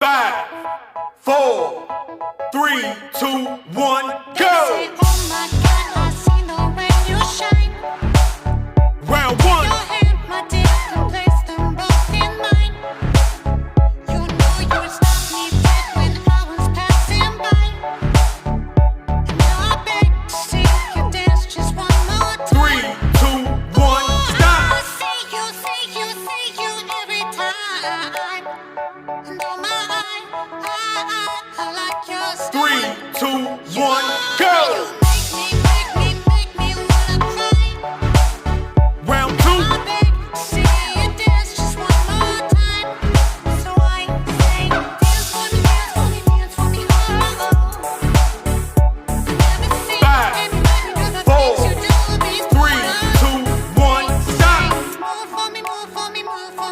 5, 4, 3, 2, 1, They say, go! oh my God, I see the way you shine. Round Your 1. hand, my dick, and place them both in mine. You know you stopped me dead when I was passing by. And now I beg to see you dance just one more 3, time. 2, 1, stop! I see you every time. And oh my, I like your style. 3, 2, 1, go!